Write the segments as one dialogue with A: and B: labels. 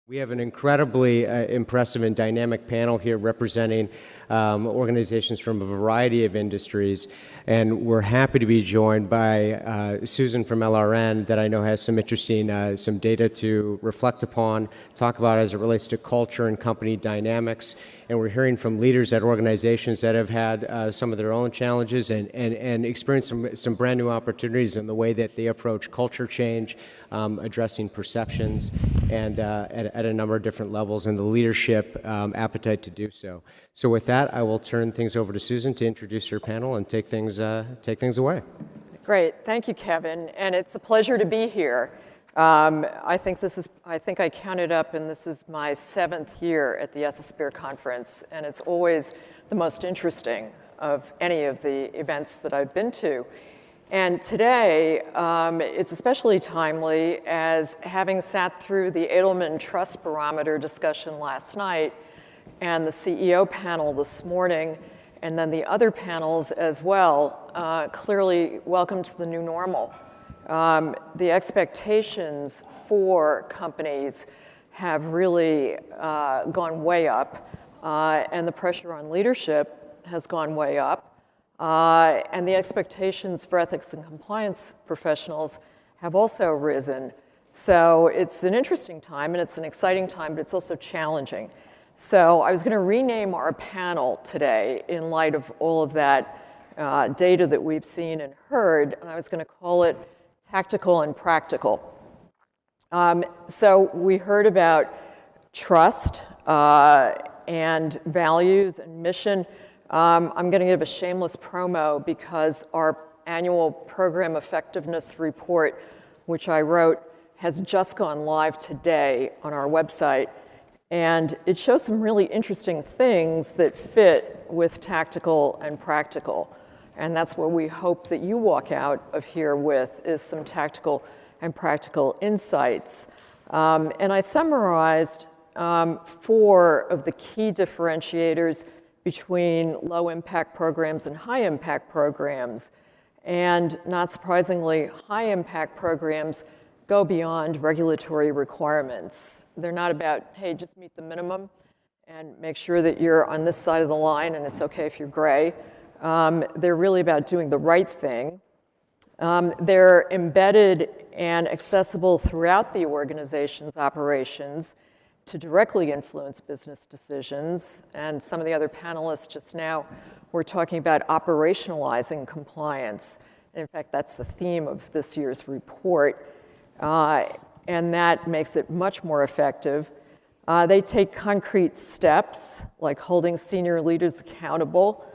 A: We have an incredibly impressive and dynamic panel here representing organizations from a variety of industries, and we're happy to be joined by Susan from LRN that I know has some interesting some data to reflect upon, talk about as it relates to culture and company dynamics, and we're hearing from leaders at organizations that have had some of their own challenges and experienced some brand new opportunities in the way that they approach culture change, addressing perceptions, and at a number of different levels, and the leadership appetite to do so. So with that, I will turn things over to Susan to introduce her panel and take things away.
B: Great, thank you, Kevin, and it's a pleasure to be here. I think I counted up, and this is my 7th year at the Ethisphere Conference, and it's always the most interesting of any of the events that I've been to. And today, it's especially timely as having sat through the Edelman Trust Barometer discussion last night and the CEO panel this morning, and then the other panels as well, clearly welcome to the new normal. The expectations for companies have really gone way up, and the pressure on leadership has gone way up. And the expectations for ethics and compliance professionals have also risen. So it's an interesting time, and it's an exciting time, but it's also challenging. So I was going to rename our panel today in light of all of that data that we've seen and heard, and I was going to call it Tactical and Practical. So we heard about trust and values and mission. I'm going to give a shameless promo because our annual program effectiveness report, which I wrote, has just gone live today on our website. And it shows some really interesting things that fit with tactical and practical. And that's what we hope that you walk out of here with, is some tactical and practical insights. And I summarized 4 of the key differentiators between low-impact programs and high-impact programs. And not surprisingly, high-impact programs go beyond regulatory requirements. They're not about, hey, just meet the minimum and make sure that you're on this side of the line and it's okay if you're gray. They're really about doing the right thing. They're embedded and accessible throughout the organization's operations to directly influence business decisions. And some of the other panelists just now were talking about operationalizing compliance. And in fact, that's the theme of this year's report. And that makes it much more effective. They take concrete steps, like holding senior leaders accountable.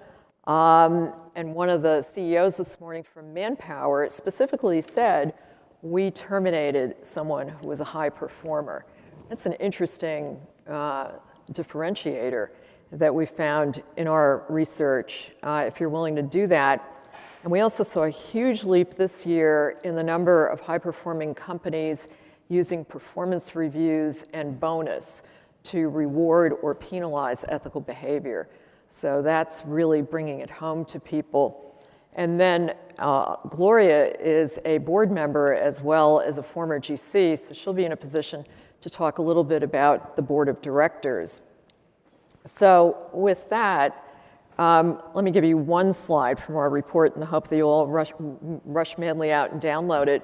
B: And one of the CEOs this morning from Manpower specifically said, we terminated someone who was a high performer. That's an interesting differentiator that we found in our research, if you're willing to do that. And we also saw a huge leap this year in the number of high-performing companies using performance reviews and bonus to reward or penalize ethical behavior. So that's really bringing it home to people. And then Gloria is a board member as well as a former GC, so she'll be in a position to talk a little bit about the board of directors. So with that, let me give you one slide from our report in the hope that you'll all rush madly out and download it.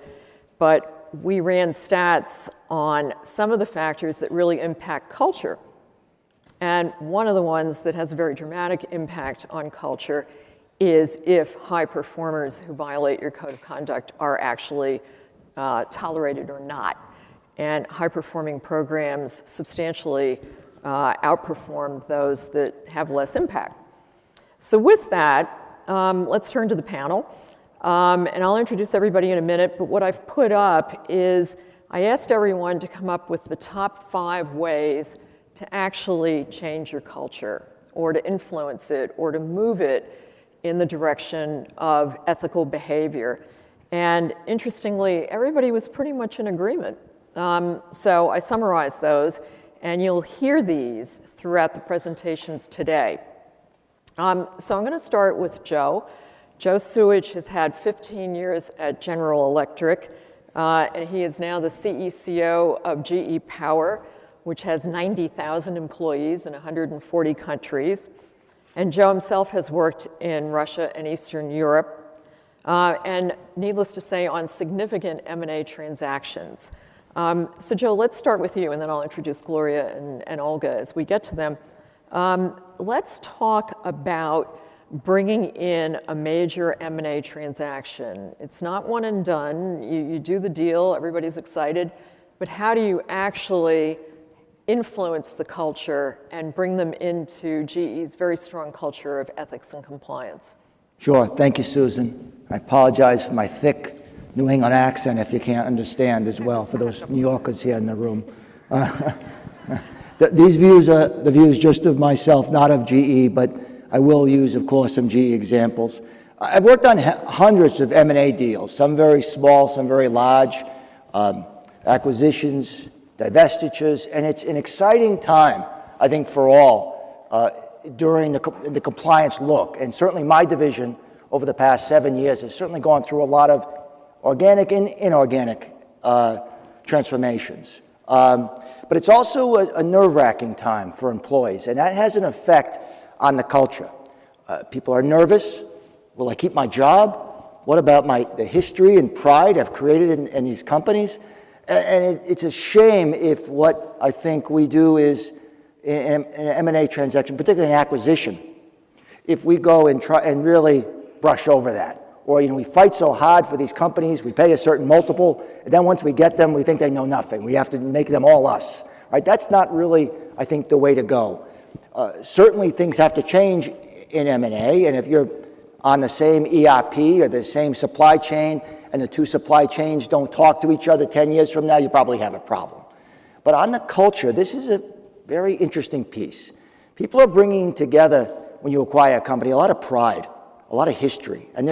B: But we ran stats on some of the factors that really impact culture. And one of the ones that has a very dramatic impact on culture is if high performers who violate your code of conduct are actually tolerated or not. And high-performing programs substantially outperform those that have less impact. So with that, let's turn to the panel. And I'll introduce everybody in a minute, but what I've put up is I asked everyone to come up with the top 5 ways to actually change your culture, or to influence it, or to move it in the direction of ethical behavior. And interestingly, everybody was pretty much in agreement. So I summarized those, and you'll hear these throughout the presentations today. So I'm going to start with Joe. Joe Sewage has had 15 years at General Electric, and he is now the CECO of GE Power, which has 90,000 employees in 140 countries. And Joe himself has worked in Russia and Eastern Europe, and needless to say, on significant M&A transactions. So Joe, let's start with you, and then I'll introduce Gloria and Olga as we get to them. Let's talk about bringing in a major M&A transaction. It's not one and done. You do the deal, everybody's excited, but how do you actually influence the culture and bring them into GE's very strong culture of ethics and compliance?
C: Sure. Thank you, Susan. I apologize for my thick New England accent if you can't understand as well, for those New Yorkers here in the room. These views are the views just of myself, not of GE, but I will use, of course, some GE examples. I've worked on hundreds of M&A deals, some very small, some very large, acquisitions, divestitures, and it's an exciting time, I think, for all during the compliance look. And certainly my division over the past 7 years has certainly gone through a lot of organic and inorganic transformations. But it's also a nerve-wracking time for employees, and that has an effect on the culture. People are nervous. Will I keep my job? What about the history and pride I've created in these companies? And it's a shame if what I think we do is, in an M&A transaction, particularly an acquisition, if we go and try and really brush over that. Or, we fight so hard for these companies, we pay a certain multiple, and then once we get them, we think they know nothing. We have to make them all us, right? That's not really, I think, the way to go. Certainly things have to change in M&A, and if you're on the same ERP or the same supply chain, and the two supply chains don't talk to each other 10 years from now, you probably have a problem. But on the culture, this is a very interesting piece. People are bringing together, when you acquire a company, a lot of pride, a lot of history, and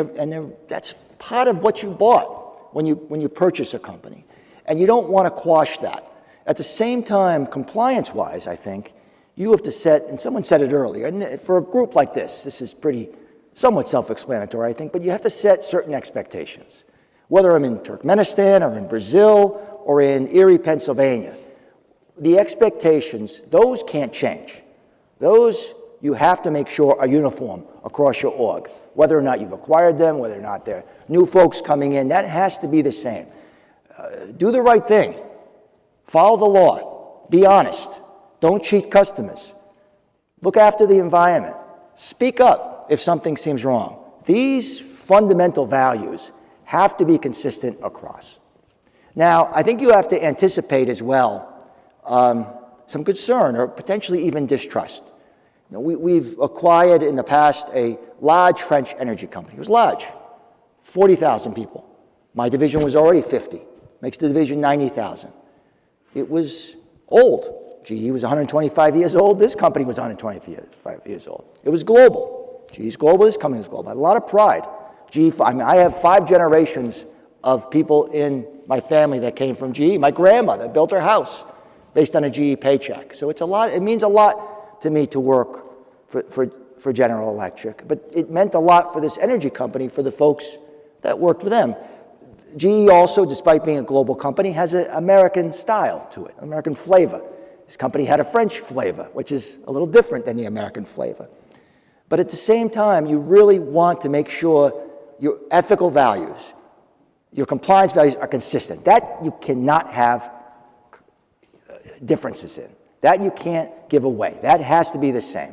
C: that's part of what you bought when you purchase a company. And you don't want to quash that. At the same time, compliance-wise, I think, you have to set, and someone said it earlier, and for a group like this is pretty somewhat self-explanatory, I think, but you have to set certain expectations. Whether I'm in Turkmenistan or in Brazil or in Erie, Pennsylvania, the expectations, those can't change. Those you have to make sure are uniform across your org. Whether or not you've acquired them, whether or not they're new folks coming in, that has to be the same. Do the right thing. Follow the law. Be honest. Don't cheat customers. Look after the environment. Speak up if something seems wrong. These fundamental values have to be consistent across. Now, I think you have to anticipate as well some concern or potentially even distrust. We've acquired in the past a large French energy company. It was large, 40,000 people. My division was already 50, makes the division 90,000. It was old. GE was 125 years old. This company was 125 years old. It was global. GE's global. This company was global. I had a lot of pride. I have 5 generations of people in my family that came from GE. My grandmother built her house based on a GE paycheck. So it's a lot. It means a lot to me to work for General Electric. But it meant a lot for this energy company, for the folks that worked for them. GE also, despite being a global company, has an American style to it, American flavor. This company had a French flavor, which is a little different than the American flavor. But at the same time, you really want to make sure your ethical values, your compliance values are consistent. That you cannot have differences in. That you can't give away. That has to be the same.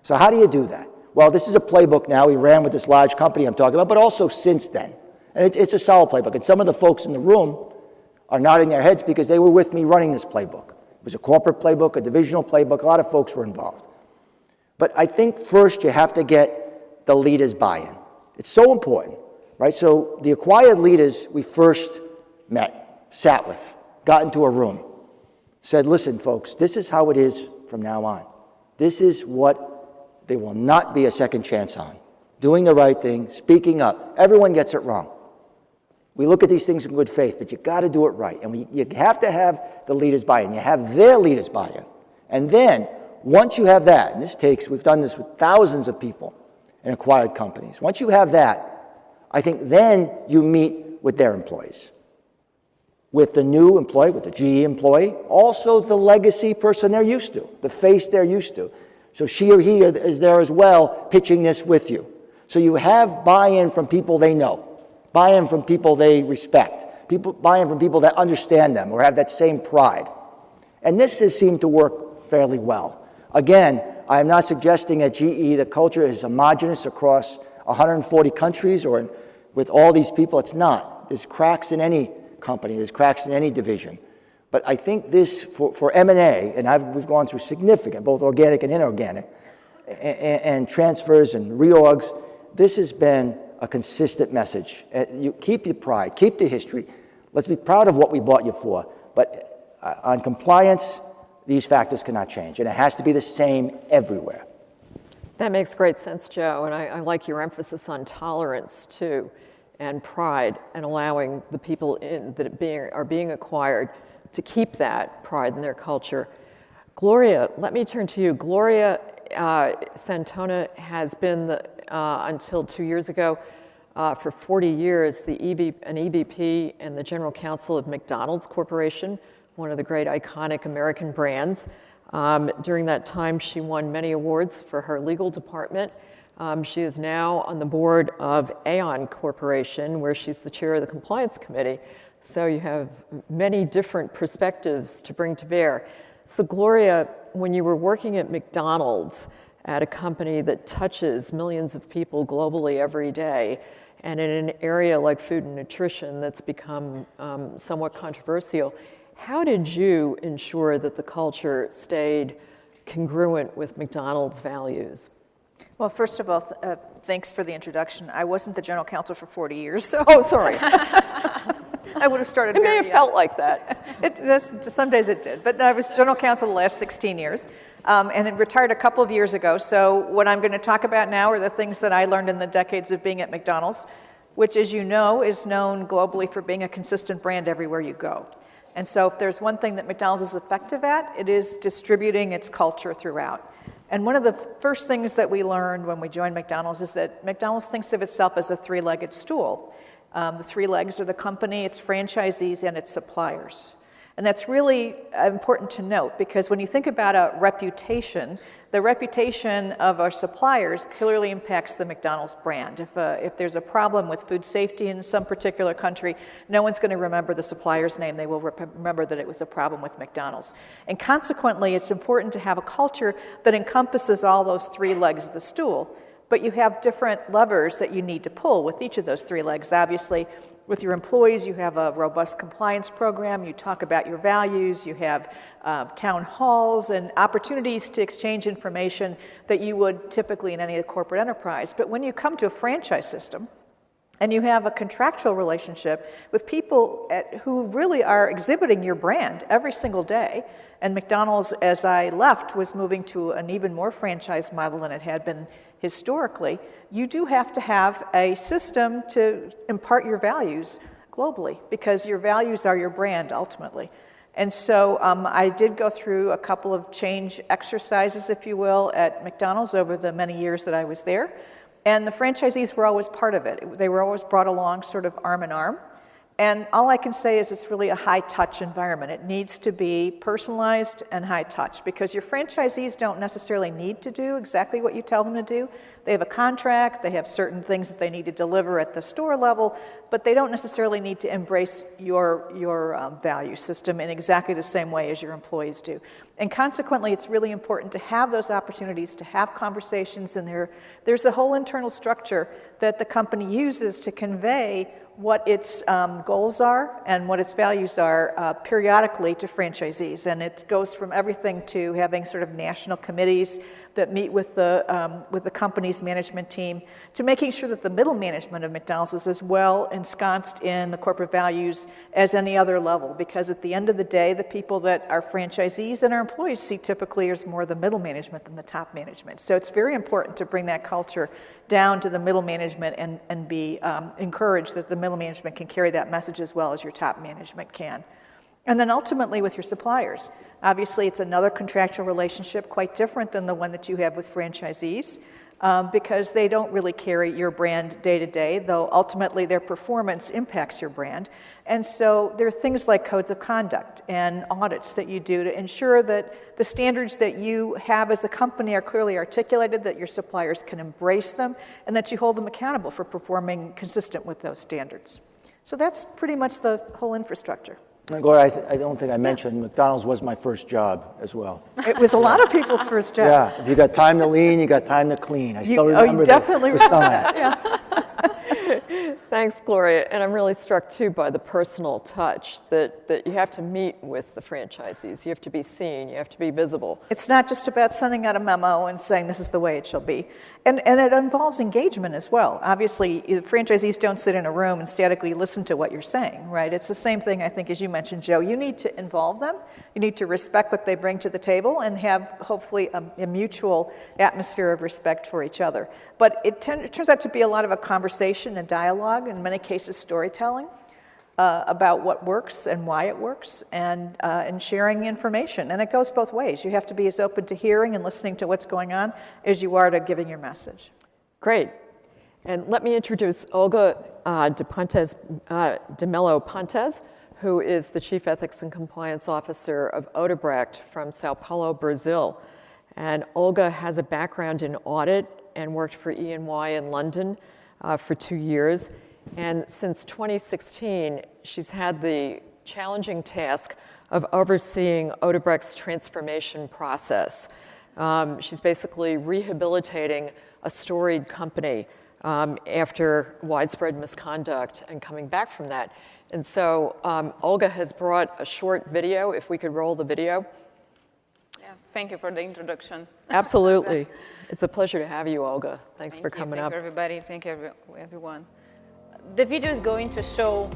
C: So how do you do that? Well, this is a playbook now. We ran with this large company I'm talking about, but also since then. And it's a solid playbook. And some of the folks in the room are nodding their heads because they were with me running this playbook. It was a corporate playbook, a divisional playbook. A lot of folks were involved. But I think first you have to get the leaders' buy-in. It's so important, right? So the acquired leaders we first met, sat with, got into a room, said, listen, folks, this is how it is from now on. This is what there will not be a second chance on. Doing the right thing, speaking up. Everyone gets it wrong. We look at these things in good faith, but you got to do it right. And you have to have the leaders buy-in. You have their leaders buy-in. And then, once you have that, and we've done this with thousands of people in acquired companies. Once you have that, I think then you meet with their employees. with the new employee, with the GE employee, also the legacy person they're used to, the face they're used to. So she or he is there as well, pitching this with you. So you have buy-in from people they know, buy-in from people they respect, buy-in from people that understand them or have that same pride. And this has seemed to work fairly well. Again, I am not suggesting at GE the culture is homogenous across 140 countries or with all these people. It's not. There's cracks in any company. There's cracks in any division. But I think this, for M&A, and we've gone through significant, both organic and inorganic, and transfers and reorgs, this has been a consistent message. You keep your pride, keep the history. Let's be proud of what we bought you for. But on compliance, these factors cannot change, and it has to be the same everywhere.
B: That makes great sense, Joe, and I like your emphasis on tolerance, too, and pride, and allowing the people that are being acquired to keep that pride in their culture. Gloria, let me turn to you. Gloria Santona has been, until 2 years ago, for 40 years, an EVP and the General Counsel of McDonald's Corporation, one of the great iconic American brands. During that time, she won many awards for her legal department. She is now on the board of Aon Corporation, where she's the chair of the Compliance Committee. So you have many different perspectives to bring to bear. So Gloria, when you were working at McDonald's, at a company that touches millions of people globally every day, and in an area like food and nutrition that's become somewhat controversial, how did you ensure that the culture stayed congruent with McDonald's values?
D: Well, first of all, thanks for the introduction. I wasn't the general counsel for 40 years, though.
B: Oh, sorry.
D: I would have started
B: It may have felt like that.
D: Some days it did, but I was general counsel the last 16 years, and it retired a couple of years ago. So what I'm going to talk about now are the things that I learned in the decades of being at McDonald's, which, as you know, is known globally for being a consistent brand everywhere you go. And so if there's one thing that McDonald's is effective at, it is distributing its culture throughout. And one of the first things that we learned when we joined McDonald's is that McDonald's thinks of itself as a three-legged stool. The three legs are the company, its franchisees, and its suppliers. And that's really important to note, because when you think about a reputation, the reputation of our suppliers clearly impacts the McDonald's brand. If there's a problem with food safety in some particular country, no one's going to remember the supplier's name. They will remember that it was a problem with McDonald's. And consequently, it's important to have a culture that encompasses all those three legs of the stool. But you have different levers that you need to pull with each of those three legs. Obviously, with your employees, you have a robust compliance program. You talk about your values. You have town halls and opportunities to exchange information that you would typically in any corporate enterprise. But when you come to a franchise system and you have a contractual relationship with people who really are exhibiting your brand every single day, and McDonald's, as I left, was moving to an even more franchise model than it had been historically, you do have to have a system to impart your values globally, because your values are your brand ultimately. And so I did go through a couple of change exercises, if you will, at McDonald's over the many years that I was there. And the franchisees were always part of it. They were always brought along sort of arm in arm. And all I can say is it's really a high-touch environment. It needs to be personalized and high-touch, because your franchisees don't necessarily need to do exactly what you tell them to do. They have a contract, they have certain things that they need to deliver at the store level, but they don't necessarily need to embrace your value system in exactly the same way as your employees do. And consequently, it's really important to have those opportunities to have conversations, and there's a whole internal structure that the company uses to convey what its goals are and what its values are periodically to franchisees. And it goes from everything to having sort of national committees that meet with the company's management team, to making sure that the middle management of McDonald's is as well ensconced in the corporate values as any other level. Because at the end of the day, the people that our franchisees and our employees see typically is more the middle management than the top management. So it's very important to bring that culture down to the middle management and be encouraged that the middle management can carry that message as well as your top management can. And then ultimately with your suppliers. Obviously, it's another contractual relationship, quite different than the one that you have with franchisees. because they don't really carry your brand day to day, though ultimately their performance impacts your brand. And so there are things like codes of conduct and audits that you do to ensure that the standards that you have as a company are clearly articulated, that your suppliers can embrace them, and that you hold them accountable for performing consistent with those standards. So that's pretty much the whole infrastructure.
C: And Gloria, I don't think I mentioned, McDonald's was my first job as well.
D: It was a lot of people's first job.
C: Yeah, if you got time to lean, you got time to clean. I still remember
D: you definitely
C: the sign.
D: Yeah.
B: Thanks, Gloria. And I'm really struck, too, by the personal touch that you have to meet with the franchisees. You have to be seen. You have to be visible.
D: It's not just about sending out a memo and saying this is the way it shall be. And it involves engagement as well. Obviously, franchisees don't sit in a room and statically listen to what you're saying, right? It's the same thing, I think, as you mentioned, Joe. You need to involve them. You need to respect what they bring to the table and have, hopefully, a mutual atmosphere of respect for each other. But it turns out to be a lot of a conversation and dialogue, in many cases storytelling, about what works and why it works, and sharing information. And it goes both ways. You have to be as open to hearing and listening to what's going on as you are to giving your message.
B: Great. And let me introduce Olga de Mello Pontes, who is the Chief Ethics and Compliance Officer of Odebrech from Sao Paulo, Brazil. And Olga has a background in audit and worked for E&Y in London for 2 years. And since 2016, she's had the challenging task of overseeing Odebrech's transformation process. She's basically rehabilitating a storied company after widespread misconduct and coming back from that. And so Olga has brought a short video, if we could roll the video.
E: Yeah, thank you for the introduction.
B: Absolutely. It's a pleasure to have you, Olga. Thanks for coming up.
E: Thank you, everybody. Thank you, everyone. The video is going to show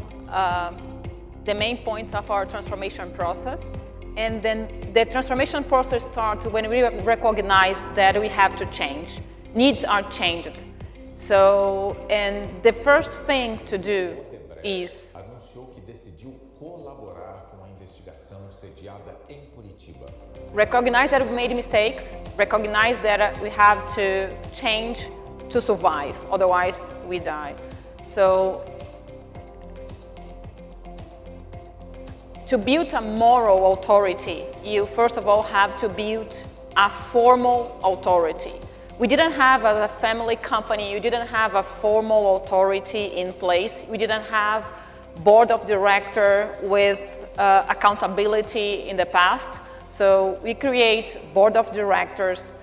E: the main points of our transformation process. And then the transformation process starts when we recognize that we have to change. Needs are changed. So, and the first thing to do is
F: anunciou que decidiu colaborar com a investigação sediada em Curitiba.
E: Recognize that we made mistakes, recognize that we have to change to survive, otherwise we die. So, to build a moral authority, you first of all have to build a formal authority. We didn't have a family company, you didn't have a formal authority in place, we didn't have board of director with accountability in the past. So we create board of directors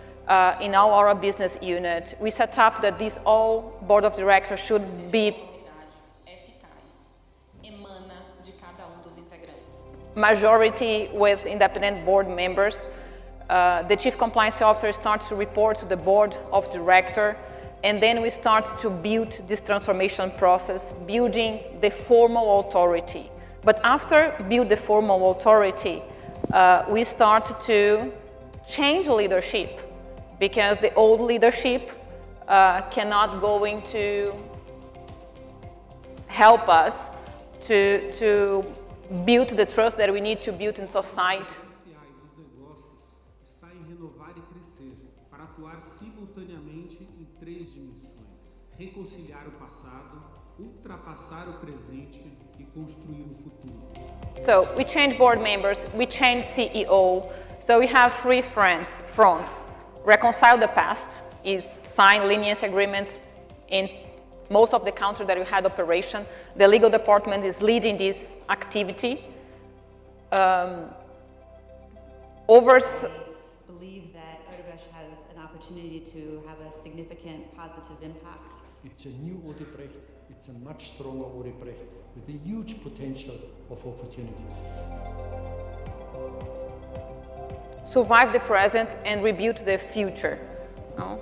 E: in all our business unit. We set up that these all board of directors should be majority with independent board members. The chief compliance officer starts to report to the board of director, and then we start to build this transformation process, building the formal authority. But after build the formal authority, we start to change leadership, because the old leadership cannot going to help us to build the trust that we need to build in society.
G: Está em renovar e crescer para atuar simultaneamente em 3 dimensões: reconciliar o passado, ultrapassar o presente e construir o futuro.
E: So we change board members, we change CEO. So we have 3 fronts. Reconcile the past is sign leniency agreements in most of the countries that we had operation. The legal department is leading this activity.
H: Believe that Odebrech has an opportunity to have a significant positive impact.
I: It's a new Odebrech, it's a much stronger Odebrech with a huge potential of opportunities.
E: Survive the present and rebuild the future. No?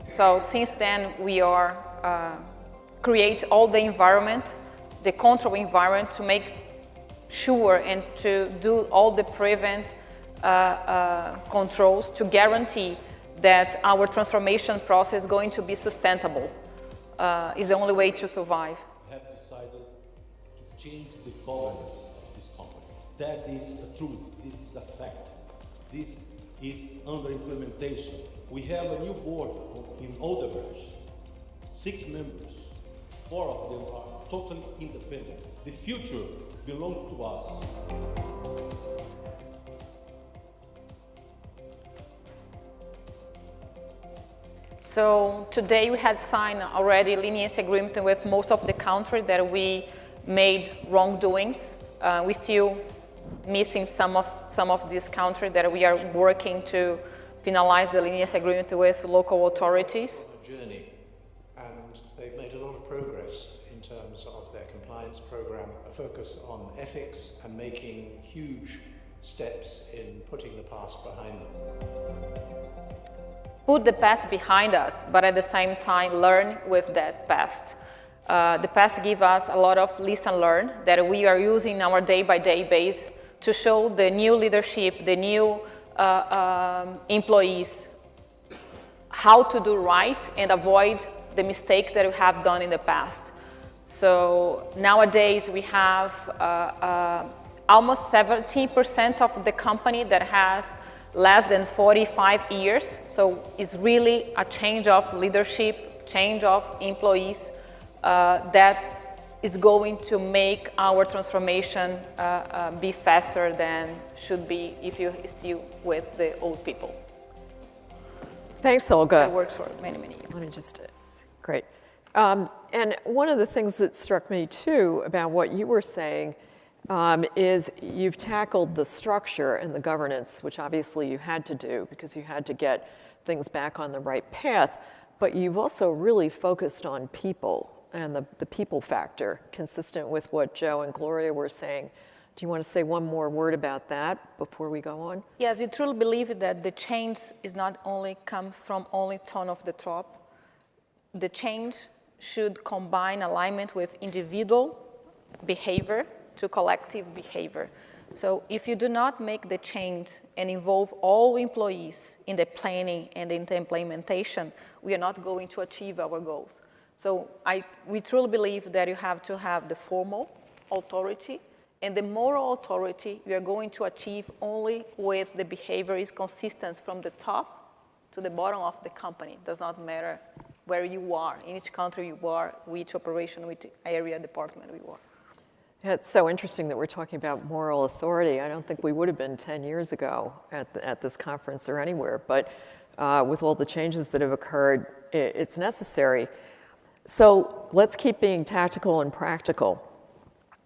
E: So since then, we are create all the environment, the control environment, to make sure and to do all the prevent controls to guarantee that our transformation process is going to be sustainable. Is the only way to survive.
J: We have decided to change the governance That is a truth. This is a fact. This is under implementation. We have a new board in Odebrech, 6 members. 4 of them are totally independent. The future belongs to us.
E: So today we had signed already leniency agreement with most of the countries that we made wrongdoings. We still missing some of these countries that we are working to finalize the leniency agreement with local authorities.
K: Journey, and they've made a lot of progress in terms of their compliance program, a focus on ethics and making huge steps in putting the past behind them.
E: Put the past behind us, but at the same time learn with that past. The past gives us a lot of lesson learned that we are using our day-by-day base to show the new leadership, the new employees, how to do right and avoid the mistakes that we have done in the past. So nowadays we have almost 17% of the company that has less than 45 years. So it's really a change of leadership, change of employees that is going to make our transformation be faster than should be if you're still with the old people.
B: Thanks, Olga.
E: I worked for many, many years.
B: Let me just, great. And one of the things that struck me too about what you were saying is you've tackled the structure and the governance, which obviously you had to do because you had to get things back on the right path, but you've also really focused on people and the people factor, consistent with what Joe and Gloria were saying. Do you want to say one more word about that before we go on?
E: Yes, you truly believe that the change is not only comes from only tone of the top. The change should combine alignment with individual behavior to collective behavior. So if you do not make the change and involve all employees in the planning and in the implementation, we are not going to achieve our goals. So we truly believe that you have to have the formal authority, and the moral authority you are going to achieve only with the behavior is consistent from the top to the bottom of the company. It does not matter where you are, in each country you are, which operation, which area, department you are.
B: Yeah, it's so interesting that we're talking about moral authority. I don't think we would have been 10 years ago at this conference or anywhere, but with all the changes that have occurred, it's necessary. So let's keep being tactical and practical.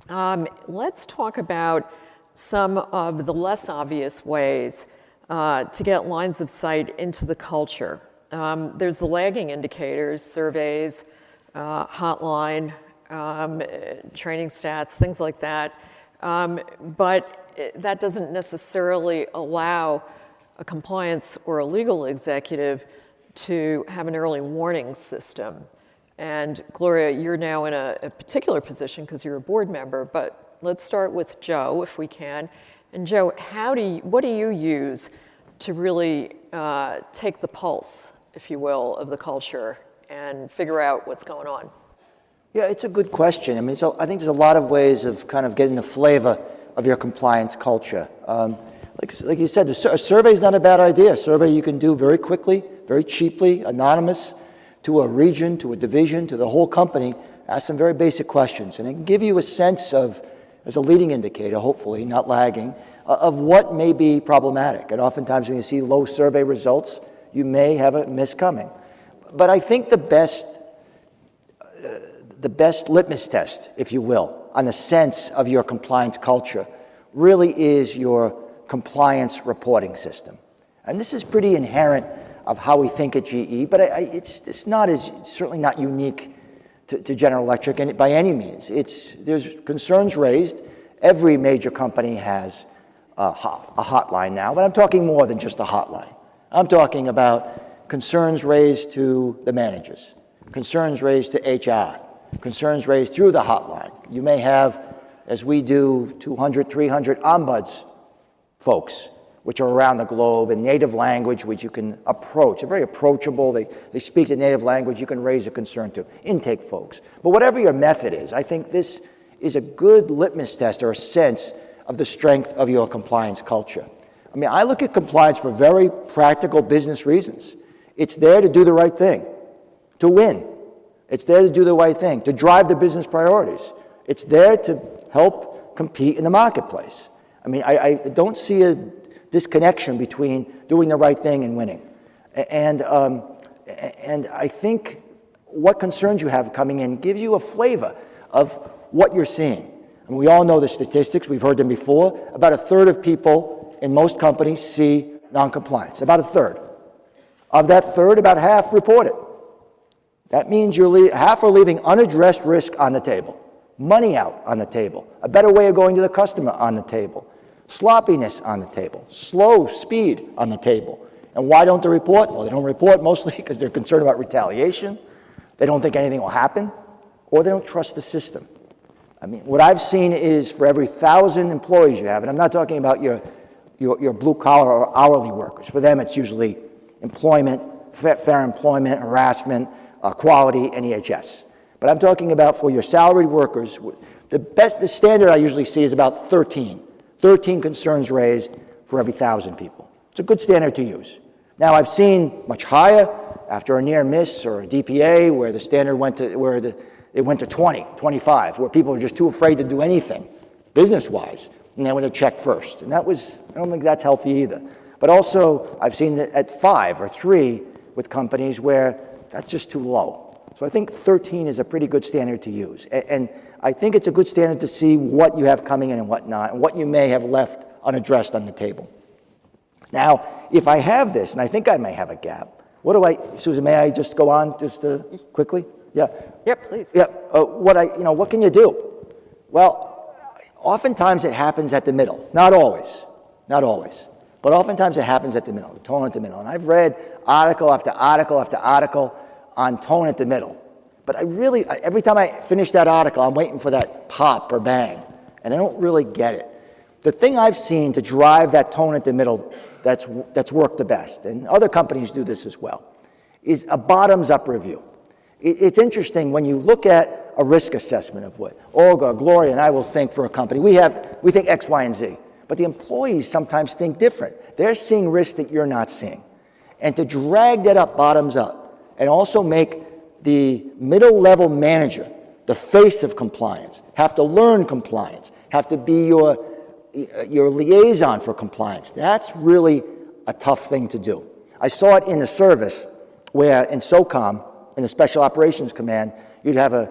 B: Let's talk about some of the less obvious ways to get lines of sight into the culture. There's the lagging indicators, surveys, hotline, training stats, things like that. But that doesn't necessarily allow a compliance or a legal executive to have an early warning system. And Gloria, you're now in a particular position because you're a board member, but let's start with Joe if we can. And Joe, what do you use to really take the pulse, if you will, of the culture and figure out what's going on?
C: Yeah, it's a good question. I mean, I think there's a lot of ways of kind of getting the flavor of your compliance culture. Like you said, a survey is not a bad idea. A survey you can do very quickly, very cheaply, anonymous, to a region, to a division, to the whole company. Ask some very basic questions, and it can give you a sense of, as a leading indicator, hopefully, not lagging, of what may be problematic. And oftentimes when you see low survey results, you may have a miss coming. But I think the best litmus test, if you will, on the sense of your compliance culture really is your compliance reporting system. And this is pretty inherent of how we think at GE, but it's certainly not unique to General Electric by any means. There's concerns raised. Every major company has a hotline now, but I'm talking more than just a hotline. I'm talking about concerns raised to the managers, concerns raised to HR, concerns raised through the hotline. You may have, as we do, 200, 300 ombuds folks, which are around the globe in native language, which you can approach. They're very approachable. They speak the native language you can raise a concern to. Intake folks. But whatever your method is, I think this is a good litmus test or a sense of the strength of your compliance culture. I mean, I look at compliance for very practical business reasons. It's there to do the right thing, to win. It's there to do the right thing, to drive the business priorities. It's there to help compete in the marketplace. I mean, I don't see a disconnection between doing the right thing and winning. And I think what concerns you have coming in gives you a flavor of what you're seeing. And we all know the statistics, we've heard them before. About a third of people in most companies see noncompliance, about a third. Of that third, about half report it. That means half are leaving unaddressed risk on the table, money out on the table, a better way of going to the customer on the table, sloppiness on the table, slow speed on the table. And why don't they report? Well, they don't report mostly because they're concerned about retaliation, they don't think anything will happen, or they don't trust the system. I mean, what I've seen is for every 1,000 employees you have, and I'm not talking about your blue-collar or hourly workers. For them, it's usually employment, fair employment, harassment, quality, and EHS. But I'm talking about for your salaried workers, the standard I usually see is about 13 concerns raised for every 1,000 people. It's a good standard to use. Now, I've seen much higher after a near miss or a DPA where the standard went to, it went to 20, 25, where people are just too afraid to do anything business-wise, and they want to check first. And I don't think that's healthy either. But also, I've seen that at 5 or 3 with companies where that's just too low. So I think 13 is a pretty good standard to use. And I think it's a good standard to see what you have coming in and what not, and what you may have left unaddressed on the table. Now, if I have this, and I think I may have a gap, Susan, may I just go on just quickly? Yeah.
B: Yep, please.
C: Yeah. What can you do? Well, oftentimes it happens at the middle. Not always, but oftentimes it happens at the middle, tone at the middle. And I've read article after article after article on tone at the middle. But every time I finish that article, I'm waiting for that pop or bang, and I don't really get it. The thing I've seen to drive that tone at the middle that's worked the best, and other companies do this as well, is a bottoms-up review. It's interesting when you look at a risk assessment of what Olga, Gloria, and I will think for a company. We think X, Y, and Z. But the employees sometimes think different. They're seeing risk that you're not seeing. And to drag that up bottoms up and also make the middle-level manager, the face of compliance, have to learn compliance, have to be your liaison for compliance. That's really a tough thing to do. I saw it in the service where in SOCOM, in the Special Operations Command, you'd have a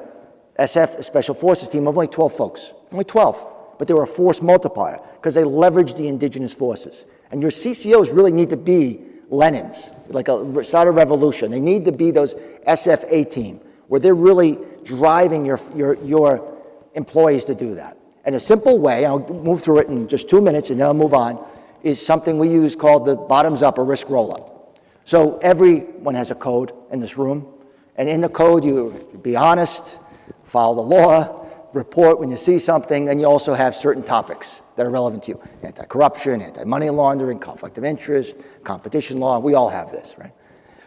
C: SF, a Special Forces team of only 12 folks. Only 12. But they were a force multiplier because they leveraged the indigenous forces. And your CCOs really need to be Lenins, like a start a revolution. They need to be those SFA team where they're really driving your employees to do that. And a simple way, I'll move through it in just 2 minutes and then I'll move on, is something we use called the bottoms-up or risk roll-up. So everyone has a code in this room, and in the code you be honest, follow the law, report when you see something, and you also have certain topics that are relevant to you. Anti-corruption, anti-money laundering, conflict of interest, competition law, we all have this, right?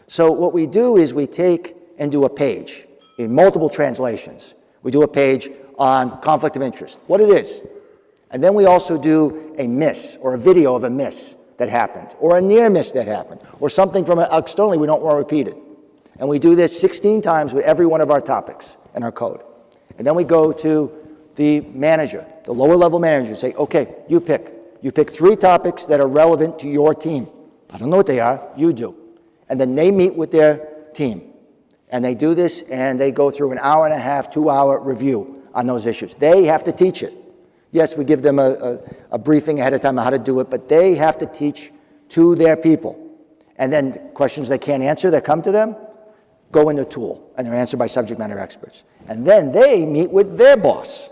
C: So what we do is we take and do a page in multiple translations. We do a page on conflict of interest, what it is. And then we also do a miss or a video of a miss that happened, or a near miss that happened, or something from externally we don't want repeated. And we do this 16 times with every one of our topics in our code. And then we go to the manager, the lower level manager, and say, okay, you pick 3 topics that are relevant to your team. I don't know what they are, you do. And then they meet with their team. And they do this, and they go through an hour and a half, 2-hour review on those issues. They have to teach it. Yes, we give them a briefing ahead of time on how to do it, but they have to teach to their people. And then questions they can't answer that come to them, go in the tool, and they're answered by subject matter experts. And then they meet with their boss,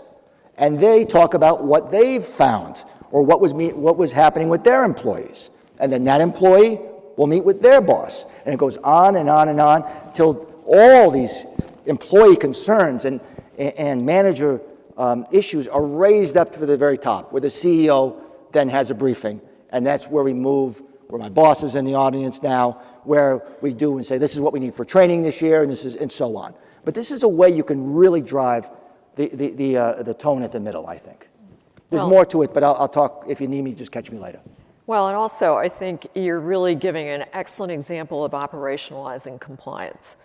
C: and they talk about what they've found, or what was happening with their employees. And then that employee will meet with their boss. And it goes on and on and on till all these employee concerns and manager issues are raised up to the very top, where the CEO then has a briefing. And that's where we move, where my boss is in the audience now, where we do and say, this is what we need for training this year, and so on. But this is a way you can really drive the tone at the middle, I think. There's more to it, but I'll talk, if you need me, just catch me later.
B: Well, and also, I think you're really giving an excellent example of operationalizing compliance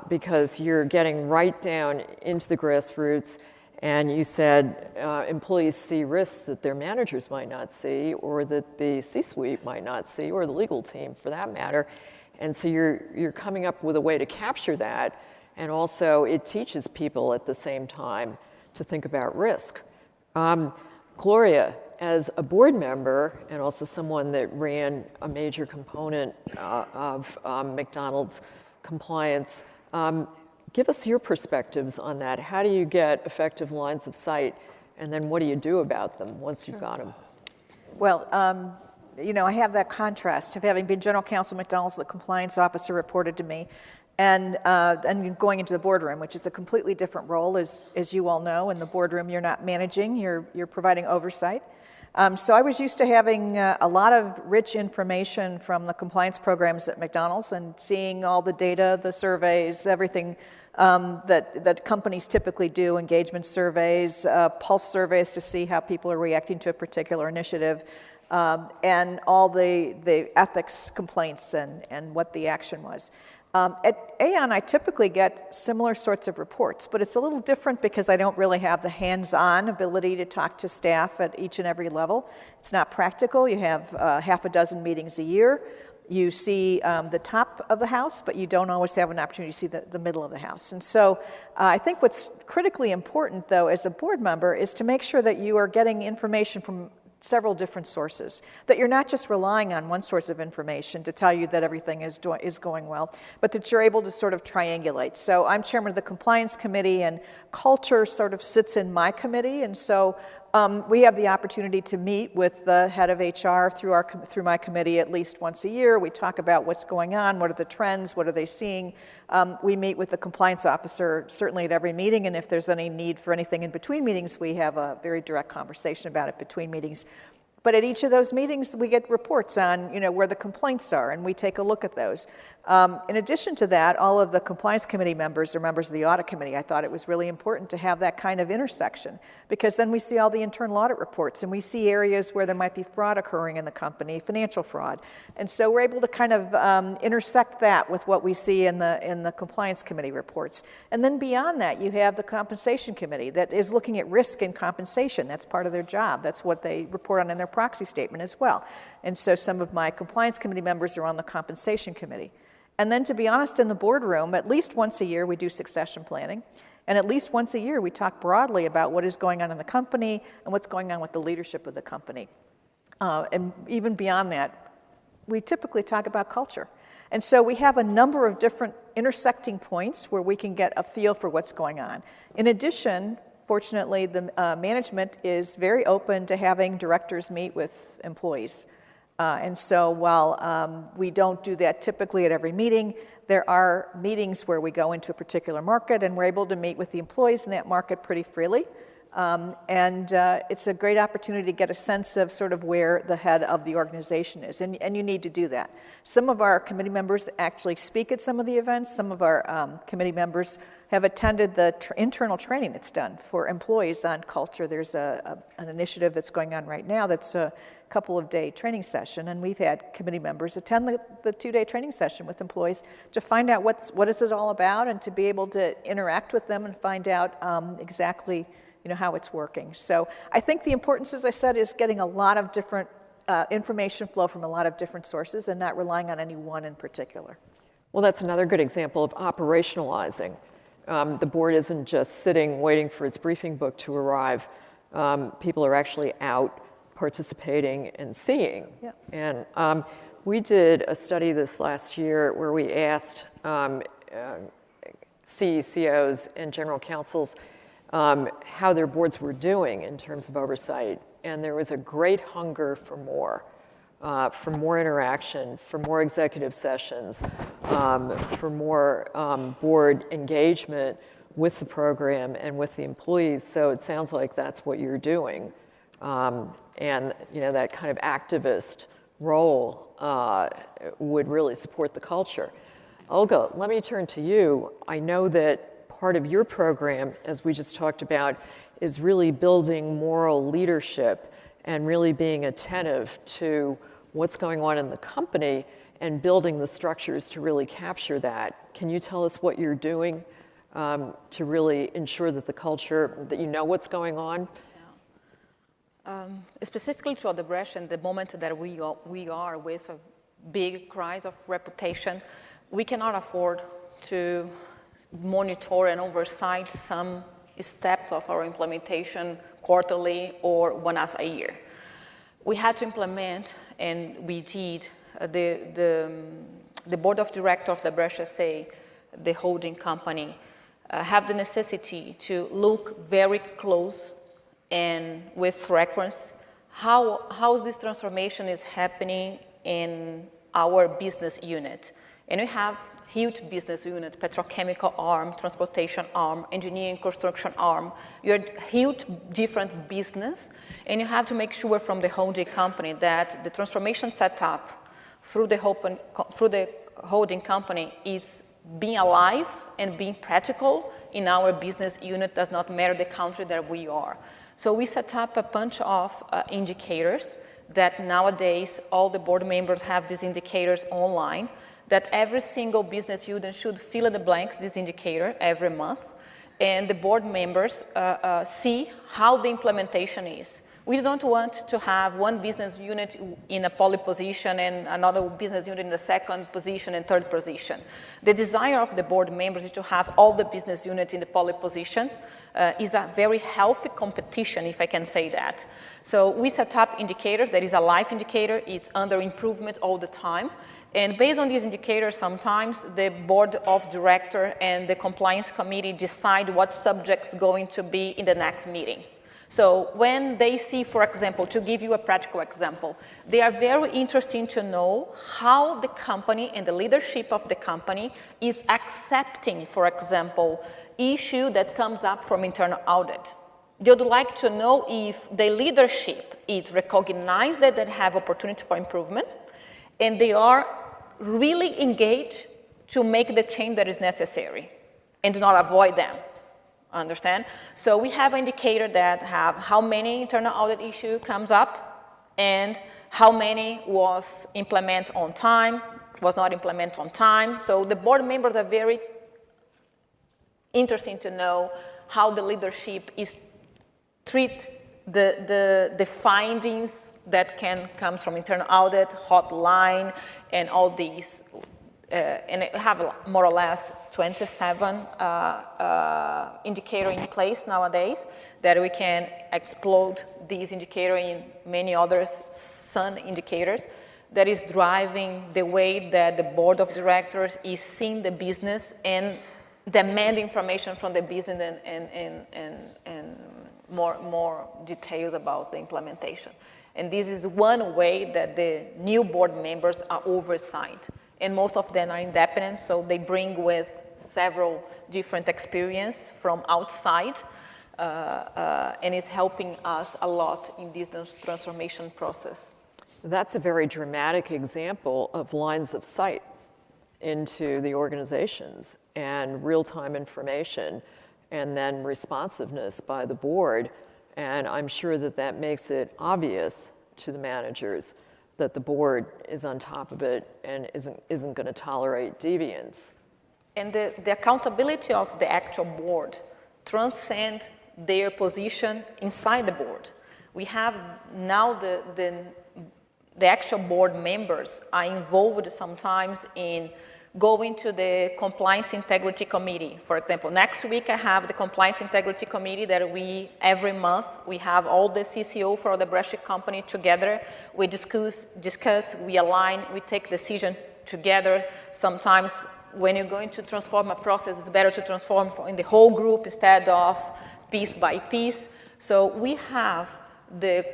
B: because you're getting right down into the grassroots, and you said employees see risks that their managers might not see, or that the C-suite might not see, or the legal team, for that matter. And so you're coming up with a way to capture that, and also it teaches people at the same time to think about risk. Gloria, as a board member and also someone that ran a major component of McDonald's compliance, give us your perspectives on that. How do you get effective lines of sight, and then what do you do about them once you've got them?
D: Well, you know, I have that contrast of having been general counsel at McDonald's, the compliance officer reported to me, and going into the boardroom, which is a completely different role, as you all know. In the boardroom, you're not managing, you're providing oversight. So I was used to having a lot of rich information from the compliance programs at McDonald's and seeing all the data, the surveys, everything that companies typically do, engagement surveys, pulse surveys to see how people are reacting to a particular initiative, and all the ethics complaints and what the action was. At Aon, I typically get similar sorts of reports, but it's a little different because I don't really have the hands-on ability to talk to staff at each and every level. It's not practical. You have half a dozen meetings a year. You see the top of the house, but you don't always have an opportunity to see the middle of the house. And so I think what's critically important, though, as a board member, is to make sure that you are getting information from several different sources, that you're not just relying on one source of information to tell you that everything is going well, but that you're able to sort of triangulate. So I'm chairman of the compliance committee, and culture sort of sits in my committee, and so we have the opportunity to meet with the head of HR through my committee at least once a year. We talk about what's going on, what are the trends, what are they seeing. We meet with the compliance officer certainly at every meeting, and if there's any need for anything in between meetings, we have a very direct conversation about it between meetings. But at each of those meetings, we get reports on, where the complaints are, and we take a look at those. In addition to that, all of the compliance committee members are members of the audit committee. I thought it was really important to have that kind of intersection, because then we see all the internal audit reports, and we see areas where there might be fraud occurring in the company, financial fraud. And so we're able to kind of intersect that with what we see in the compliance committee reports. And then beyond that, you have the compensation committee that is looking at risk and compensation. That's part of their job. That's what they report on in their proxy statement as well. And so some of my compliance committee members are on the compensation committee. And then, to be honest, in the boardroom, at least once a year, we do succession planning. And at least once a year, we talk broadly about what is going on in the company and what's going on with the leadership of the company. And even beyond that, we typically talk about culture. And so we have a number of different intersecting points where we can get a feel for what's going on. In addition, fortunately, the management is very open to having directors meet with employees. And so while we don't do that typically at every meeting, there are meetings where we go into a particular market and we're able to meet with the employees in that market pretty freely. And it's a great opportunity to get a sense of sort of where the head of the organization is. And you need to do that. Some of our committee members actually speak at some of the events. Some of our committee members have attended the internal training that's done for employees on culture. There's an initiative that's going on right now that's a couple of day training session, and we've had committee members attend the 2-day training session with employees to find out what is it all about, and to be able to interact with them and find out exactly how it's working. So I think the importance, as I said, is getting a lot of different information flow from a lot of different sources and not relying on any one in particular.
B: Well, that's another good example of operationalizing. The board isn't just sitting waiting for its briefing book to arrive. People are actually out participating and seeing.
D: Yeah.
B: And we did a study this last year where we asked CEOs and general counsels how their boards were doing in terms of oversight. And there was a great hunger for more interaction, for more executive sessions, for more board engagement with the program and with the employees. So it sounds like that's what you're doing. And that kind of activist role would really support the culture. Olga, let me turn to you. I know that part of your program, as we just talked about, is really building moral leadership and really being attentive to what's going on in the company and building the structures to really capture that. Can you tell us what you're doing to really ensure that the culture, that you know what's going on?
E: Specifically to Odebrech and the moment that we are with a big crisis of reputation, we cannot afford to monitor and oversight some steps of our implementation quarterly or once a year. We had to implement, and we did, the board of directors of the Odebrech SA, the holding company, have the necessity to look very close and with frequency how this transformation is happening in our business unit. And we have huge business unit, petrochemical arm, transportation arm, engineering, construction arm. You're a huge different business, and you have to make sure from the holding company that the transformation setup through the holding company is being alive and being practical in our business unit. Does not matter the country that we are. So we set up a bunch of indicators that nowadays all the board members have these indicators online, that every single business unit should fill in the blanks this indicator every month, and the board members see how the implementation is. We don't want to have one business unit in a pole position and another business unit in the second position and third position. The desire of the board members is to have all the business units in the pole position. Is a very healthy competition, if I can say that. So we set up indicators. There is a live indicator. It's under improvement all the time. And based on these indicators, sometimes the board of directors and the compliance committee decide what subject's going to be in the next meeting. So when they see, for example, to give you a practical example, they are very interested to know how the company and the leadership of the company is accepting, for example, issue that comes up from internal audit. They would like to know if the leadership is recognized that they have opportunity for improvement, and they are really engaged to make the change that is necessary and do not avoid them. Understand? So we have an indicator that have how many internal audit issue comes up and how many was implemented on time, was not implemented on time. So the board members are very interested to know how the leadership is treat the findings that comes from internal audit, hotline, and all these. And it have more or less 27 indicators in place nowadays that we can explode these indicators in many other sun indicators that is driving the way that the board of directors is seeing the business and demand information from the business and more details about the implementation. And this is one way that the new board members are oversight. And most of them are independent, so they bring with several different experience from outside, and is helping us a lot in this transformation process.
B: That's a very dramatic example of lines of sight into the organizations and real-time information and then responsiveness by the board. And I'm sure that that makes it obvious to the managers that the board is on top of it and isn't going to tolerate deviance.
E: And the accountability of the actual board transcend their position inside the board. We have now the actual board members are involved sometimes in going to the Compliance Integrity Committee. For example, next week I have the Compliance Integrity Committee that every month, we have all the CCO for the Odebrech company together. We discuss, we align, we take decision together. Sometimes when you're going to transform a process, it's better to transform in the whole group instead of piece by piece. So we have the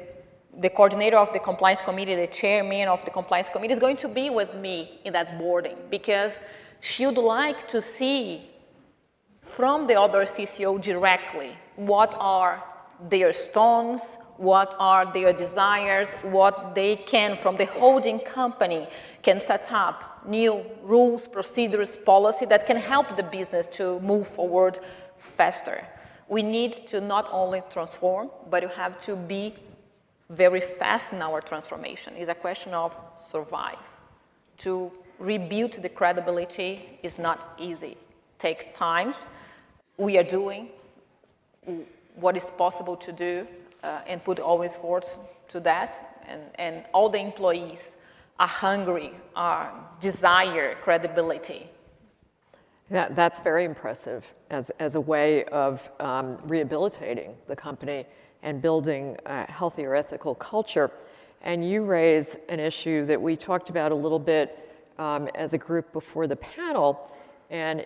E: coordinator of the compliance committee, the chairman of the compliance committee is going to be with me in that boarding because she would like to see from the other CCO directly what are their stones, what are their desires, what they can, from the holding company, can set up new rules, procedures, policy that can help the business to move forward faster. We need to not only transform, but you have to be very fast in our transformation. It's a question of survive. To rebuild the credibility is not easy. Take times. We are doing what is possible to do and put always forth to that. And all the employees are hungry, desire credibility.
B: That's very impressive as a way of rehabilitating the company and building a healthier ethical culture. And you raise an issue that we talked about a little bit as a group before the panel, and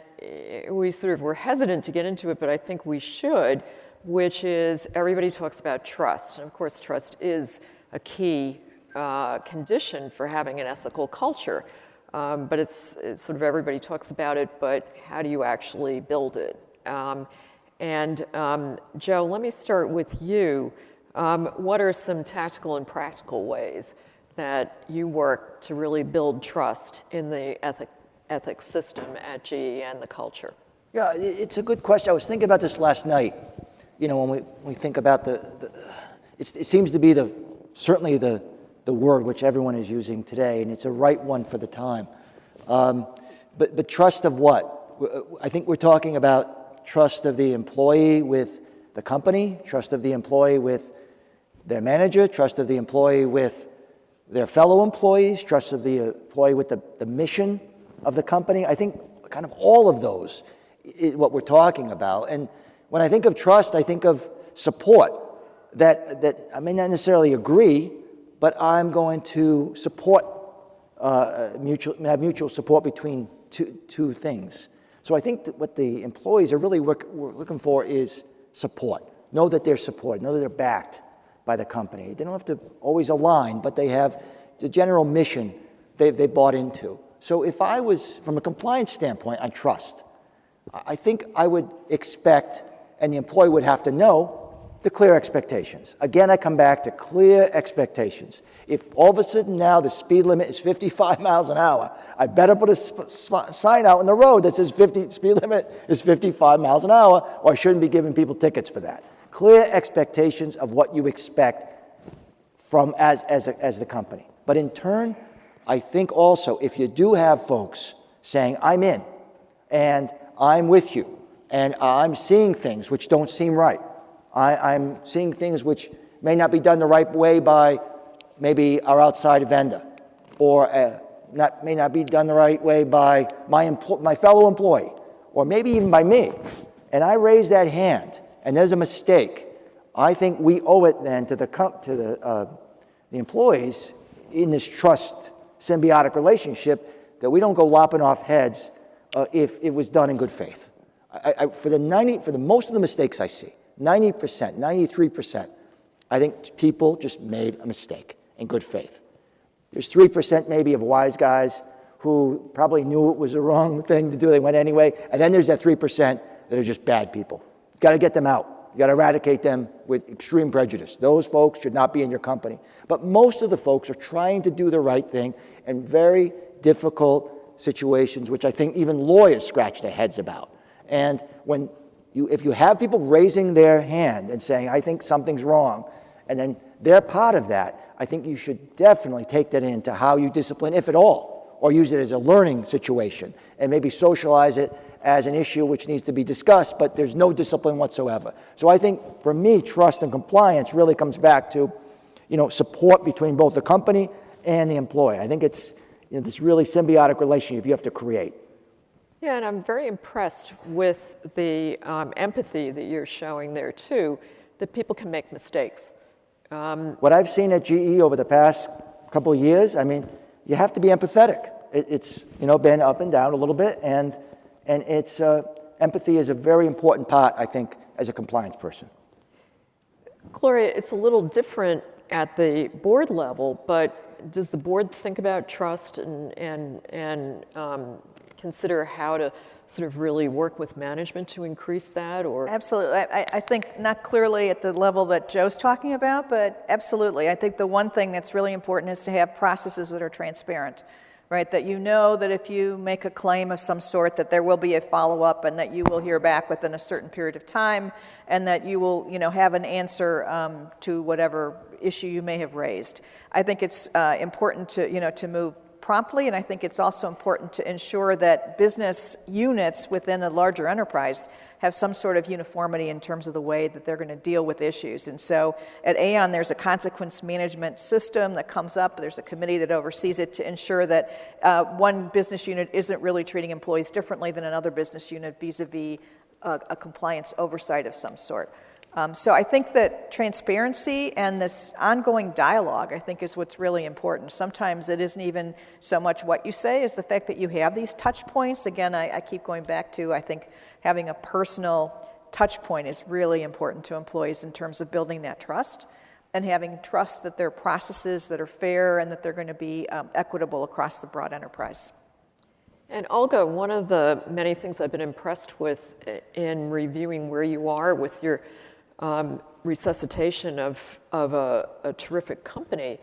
B: we sort of were hesitant to get into it, but I think we should, which is everybody talks about trust. And of course, trust is a key condition for having an ethical culture. But it's sort of everybody talks about it, but how do you actually build it? Joe, let me start with you. What are some tactical and practical ways that you work to really build trust in the ethics system at GE and the culture?
C: Yeah, it's a good question. I was thinking about this last night. You know, when we think about it seems to be certainly the word which everyone is using today, and it's a right one for the time. But trust of what? I think we're talking about trust of the employee with the company, trust of the employee with their manager, trust of the employee with their fellow employees, trust of the employee with the mission of the company. I think kind of all of those is what we're talking about. And when I think of trust, I think of support, that I may not necessarily agree, but I'm going to support, have mutual support between two things. So I think that what the employees are really looking for is support. Know that they're supported, know that they're backed by the company. They don't have to always align, but they have the general mission they bought into. So if I was, from a compliance standpoint on trust, I think I would expect, and the employee would have to know, the clear expectations. Again, I come back to clear expectations. If all of a sudden now the speed limit is 55 miles an hour, I better put a sign out on the road that says speed limit is 55 miles an hour, or I shouldn't be giving people tickets for that. Clear expectations of what you expect from as the company. But in turn, I think also if you do have folks saying, I'm in, and I'm with you, and I'm seeing things which don't seem right, I'm seeing things which may not be done the right way by maybe our outside vendor, or may not be done the right way by my fellow employee, or maybe even by me, and I raise that hand, and there's a mistake. I think we owe it then to the employees in this trust symbiotic relationship that we don't go lopping off heads if it was done in good faith. For the most of the mistakes I see, 90%, 93%, I think people just made a mistake in good faith. There's 3% maybe of wise guys who probably knew it was the wrong thing to do. They went anyway. And then there's that 3% that are just bad people. You've got to get them out. You've got to eradicate them with extreme prejudice. Those folks should not be in your company. But most of the folks are trying to do the right thing in very difficult situations, which I think even lawyers scratch their heads about. And if you have people raising their hand and saying, I think something's wrong, and then they're part of that, I think you should definitely take that into how you discipline, if at all, or use it as a learning situation, and maybe socialize it as an issue which needs to be discussed, but there's no discipline whatsoever. So I think, for me, trust and compliance really comes back to, support between both the company and the employee. I think it's this really symbiotic relationship you have to create.
B: Yeah, and I'm very impressed with the empathy that you're showing there, too, that people can make mistakes.
C: What I've seen at GE over the past couple of years, you have to be empathetic. It's been up and down a little bit, and it's empathy is a very important part, I think, as a compliance person.
B: Gloria, it's a little different at the board level, but does the board think about trust and consider how to sort of really work with management to increase that? Or
D: Absolutely. I think not clearly at the level that Joe's talking about, but absolutely. I think the one thing that's really important is to have processes that are transparent, right? That you know that if you make a claim of some sort that there will be a follow-up and that you will hear back within a certain period of time and that you will, have an answer to whatever issue you may have raised. I think it's important to move promptly, and I think it's also important to ensure that business units within a larger enterprise have some sort of uniformity in terms of the way that they're going to deal with issues. And so at Aon, there's a consequence management system that comes up. There's a committee that oversees it to ensure that one business unit isn't really treating employees differently than another business unit vis-a-vis a compliance oversight of some sort. So I think that transparency and this ongoing dialogue, I think, is what's really important. Sometimes it isn't even so much what you say as the fact that you have these touch points. Again, I keep going back to, I think, having a personal touch point is really important to employees in terms of building that trust and having trust that there are processes that are fair and that they're going to be equitable across the broad enterprise.
B: And Olga, one of the many things I've been impressed with in reviewing where you are with your resuscitation of a terrific company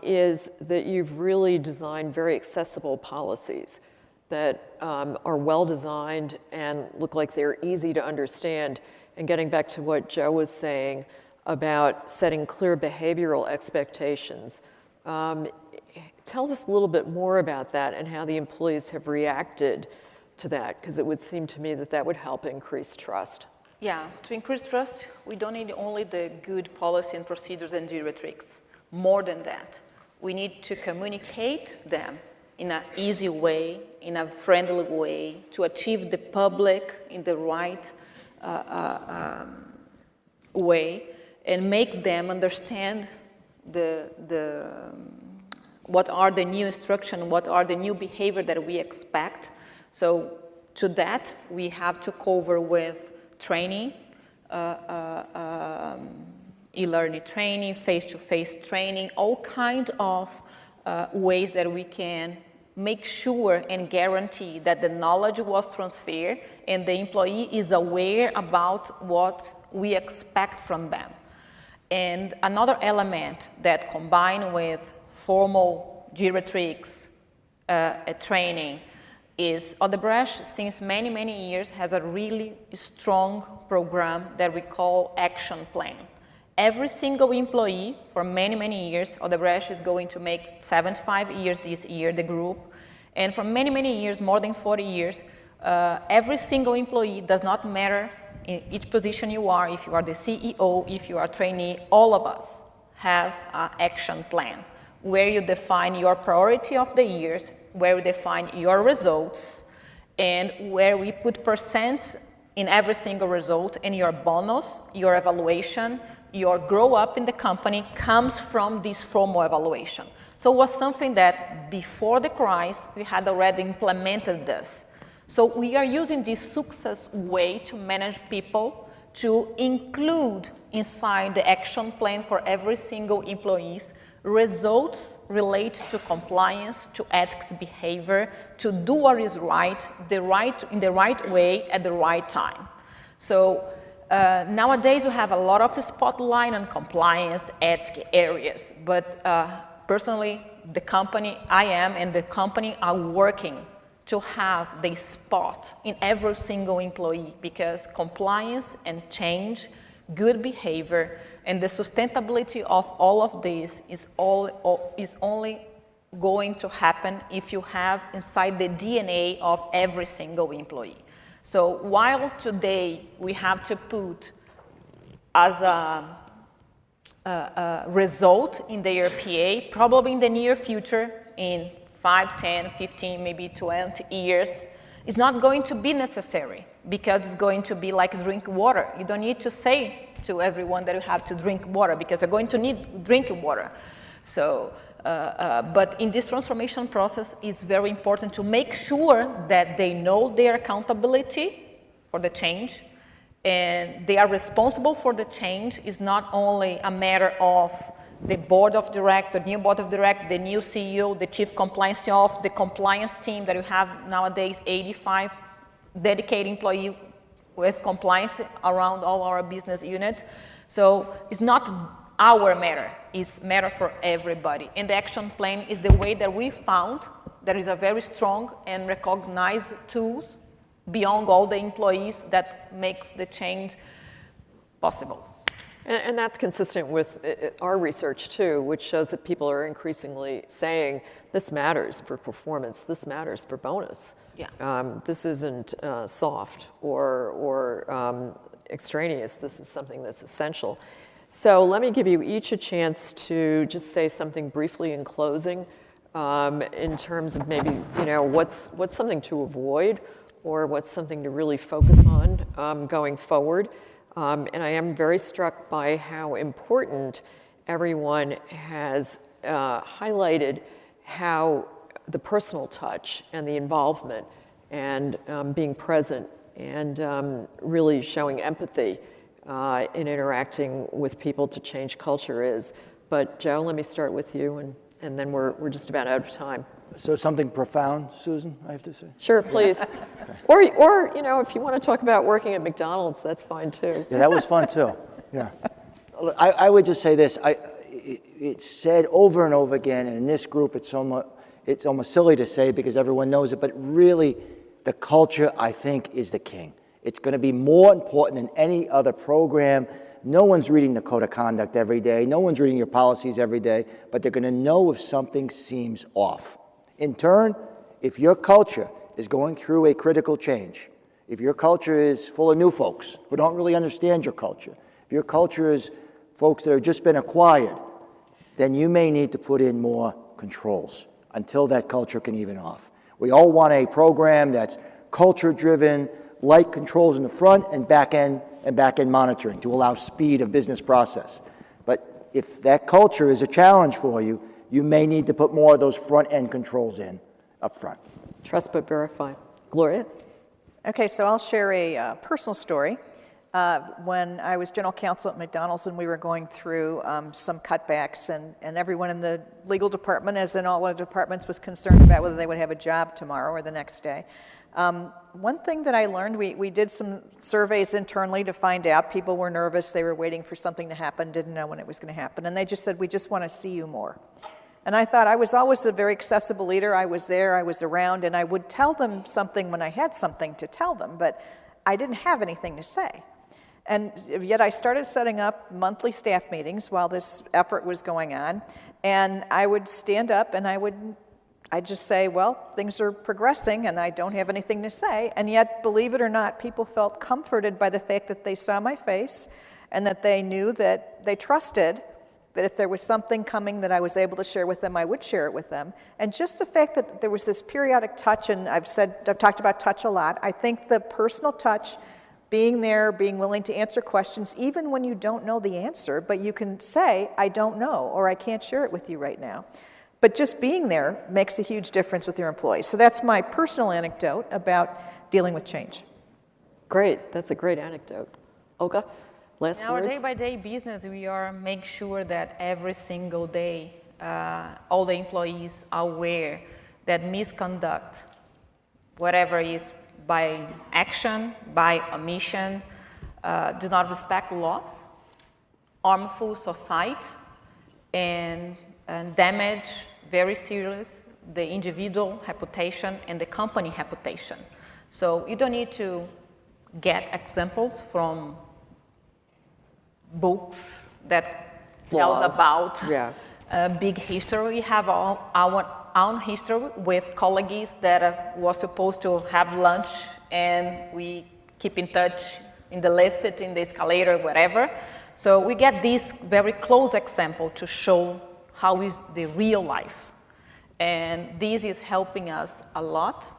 B: is that you've really designed very accessible policies that are well designed and look like they're easy to understand. And getting back to what Joe was saying about setting clear behavioral expectations, tell us a little bit more about that and how the employees have reacted to that, because it would seem to me that that would help increase trust.
E: Yeah, to increase trust, we don't need only the good policy and procedures and geriatrics. More than that, we need to communicate them in an easy way, in a friendly way, to achieve the public in the right way, and make them understand what are the new instructions, what are the new behavior that we expect. So to that, we have to cover with training, e-learning training, face-to-face training, all kinds of ways that we can make sure and guarantee that the knowledge was transferred and the employee is aware about what we expect from them. And another element that combined with formal geriatrics training is Odebrech, since many, many years, has a really strong program that we call Action Plan. Every single employee for many, many years, Odebrech is going to make 75 years this year, the group, and for many, many years, more than 40 years, every single employee, does not matter in each position you are, if you are the CEO, if you are a trainee, all of us have an action plan where you define your priority of the years, where we define your results, and where we put percent in every single result, and your bonus, your evaluation, your grow up in the company comes from this formal evaluation. So it was something that before the crisis, we had already implemented this. So we are using this success way to manage people to include inside the action plan for every single employee's results relate to compliance, to ethics behavior, to do what is right, in the right way at the right time. So nowadays we have a lot of spotlight on compliance, ethics areas, but personally, the company I am and the company are working to have the spot in every single employee, because compliance and change, good behavior, and the sustainability of all of this is only going to happen if you have inside the DNA of every single employee. So while today we have to put as a result in their PA, probably in the near future, in 5, 10, 15, maybe 20 years, it's not going to be necessary, because it's going to be like drink water. You don't need to say to everyone that you have to drink water, because you're going to need drinking water. So, but in this transformation process, it's very important to make sure that they know their accountability for the change, and they are responsible for the change. It's not only a matter of the board of directors, the new board of directors, the new CEO, the chief compliance officer, the compliance team that you have nowadays, 85 dedicated employees with compliance around all our business units. So it's not our matter, it's matter for everybody. And the action plan is the way that we found there is a very strong and recognized tools beyond all the employees that makes the change possible.
B: And that's consistent with our research too, which shows that people are increasingly saying, this matters for performance, this matters for bonus.
E: Yeah.
B: This isn't soft or extraneous, this is something that's essential. So let me give you each a chance to just say something briefly in closing in terms of maybe, what's something to avoid or what's something to really focus on going forward. And I am very struck by how important everyone has highlighted how the personal touch and the involvement and being present and really showing empathy in interacting with people to change culture is. But Joe, let me start with you, and then we're just about out of time.
C: So something profound, Susan, I have to say?
B: Sure, please. Okay. Or if you want to talk about working at McDonald's, that's fine too.
C: Yeah, that was fun too. Yeah. I would just say this. It's said over and over again, and in this group it's almost silly to say because everyone knows it, but really the culture, I think, is the king. It's going to be more important than any other program. No one's reading the code of conduct every day. No one's reading your policies every day, but they're going to know if something seems off. In turn, if your culture is going through a critical change, if your culture is full of new folks who don't really understand your culture, if your culture is folks that have just been acquired, then you may need to put in more controls until that culture can even off. We all want a program that's culture-driven, light controls in the front and back-end monitoring to allow speed of business process. But if that culture is a challenge for you, you may need to put more of those front-end controls in up front.
B: Trust but verify. Gloria?
D: Okay, so I'll share a personal story. When I was general counsel at McDonald's and we were going through some cutbacks and everyone in the legal department, as in all other departments, was concerned about whether they would have a job tomorrow or the next day. One thing that I learned, we did some surveys internally to find out. People were nervous, they were waiting for something to happen, didn't know when it was going to happen, and they just said, we just want to see you more. And I thought I was always a very accessible leader. I was there, I was around, and I would tell them something when I had something to tell them, but I didn't have anything to say. And yet I started setting up monthly staff meetings while this effort was going on, and I would stand up and I'd just say, well, things are progressing and I don't have anything to say. And yet, believe it or not, people felt comforted by the fact that they saw my face and that they knew that they trusted that if there was something coming that I was able to share with them, I would share it with them. And just the fact that there was this periodic touch, and I've talked about touch a lot, I think the personal touch, being there, being willing to answer questions, even when you don't know the answer, but you can say, I don't know, or I can't share it with you right now. But just being there makes a huge difference with your employees. So that's my personal anecdote about dealing with change.
B: Great, that's a great anecdote. Olga, last
E: In our
B: words?
E: day-by-day business, we make sure that every single day, all the employees are aware that misconduct, whatever is by action, by omission, do not respect laws, harmful society, and damage very serious the individual reputation and the company reputation. So you don't need to get examples from books that tell us about big history. We have our own history with colleagues that was supposed to have lunch and we keep in touch in the lift, in the escalator, wherever. So we get this very close example to show how is the real life. And this is helping us a lot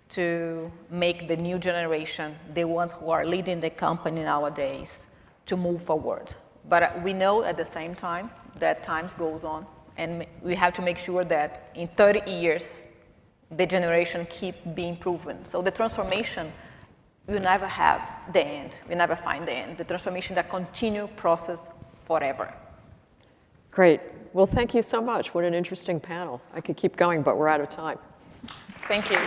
E: to make the new generation, the ones who are leading the company nowadays, to move forward. But we know at the same time that time goes on, and we have to make sure that in 30 years, the generation keep being proven. So the transformation will never have the end. We never find the end. The transformation that continue process forever.
B: Great. Well, thank you so much. What an interesting panel. I could keep going, but we're out of time.
E: Thank you.